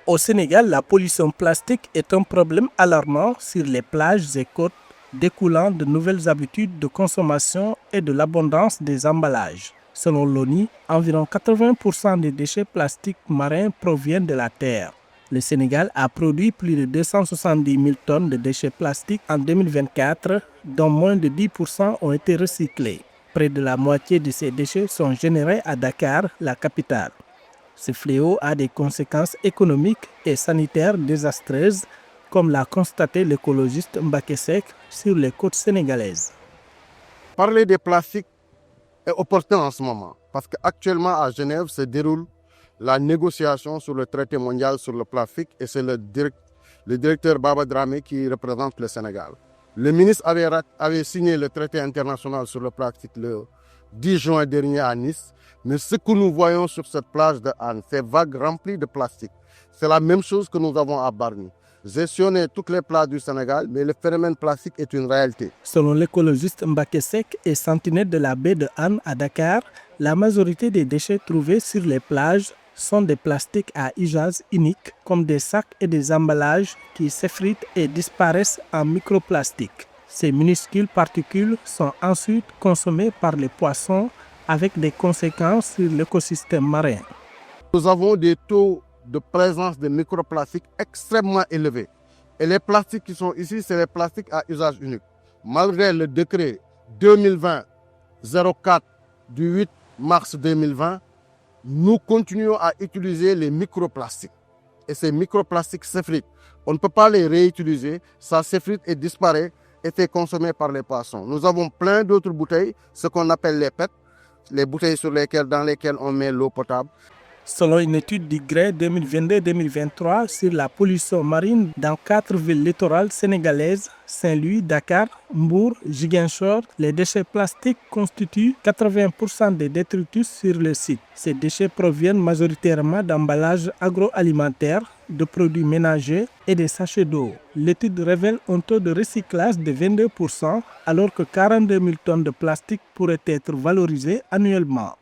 Au Sénégal, la pollution plastique est un problème alarmant sur les plages et côtes découlant de nouvelles habitudes de consommation et de l'abondance des emballages. Selon l'ONU, environ 80% des déchets plastiques marins proviennent de la terre. Le Sénégal a produit plus de 270 000 tonnes de déchets plastiques en 2024, dont moins de 10% ont été recyclés. Près de la moitié de ces déchets sont générés à Dakar, la capitale. Ce fléau a des conséquences économiques et sanitaires désastreuses, comme l'a constaté l'écologiste Mbacké Seck sur les côtes sénégalaises. Parler des plastiques est opportun en ce moment, parce qu'actuellement à Genève se déroule la négociation sur le traité mondial sur le plastique et c'est le directeur Baba Dramé qui représente le Sénégal. Le ministre avait signé le traité international sur le plastique le 10 juin dernier à Nice, mais ce que nous voyons sur cette plage de Hann, ces vagues remplies de plastique, c'est la même chose que nous avons à Bargny. Gestionner toutes les plages du Sénégal, mais le phénomène plastique est une réalité. Selon l'écologiste Mbacké Seck et sentinelle de la baie de Hann à Dakar, la majorité des déchets trouvés sur les plages sont des plastiques à usage unique, comme des sacs et des emballages qui s'effritent et disparaissent en microplastiques. Ces minuscules particules sont ensuite consommées par les poissons avec des conséquences sur l'écosystème marin. Nous avons des taux de présence de microplastiques extrêmement élevés. Et les plastiques qui sont ici, c'est les plastiques à usage unique. Malgré le décret 2020-04 du 8 mars 2020, nous continuons à utiliser les microplastiques. Et ces microplastiques s'effritent. On ne peut pas les réutiliser, ça s'effrite et disparaît et est consommé par les poissons. Nous avons plein d'autres bouteilles, ce qu'on appelle les PET, les bouteilles dans lesquelles on met l'eau potable. Selon une étude du GREI 2022-2023 sur la pollution marine dans 4 villes littorales sénégalaises, Saint-Louis, Dakar, Mbour, Ziguinchor, les déchets plastiques constituent 80% des détritus sur le site. Ces déchets proviennent majoritairement d'emballages agroalimentaires, de produits ménagers et des sachets d'eau. L'étude révèle un taux de recyclage de 22%, alors que 42 000 tonnes de plastique pourraient être valorisées annuellement.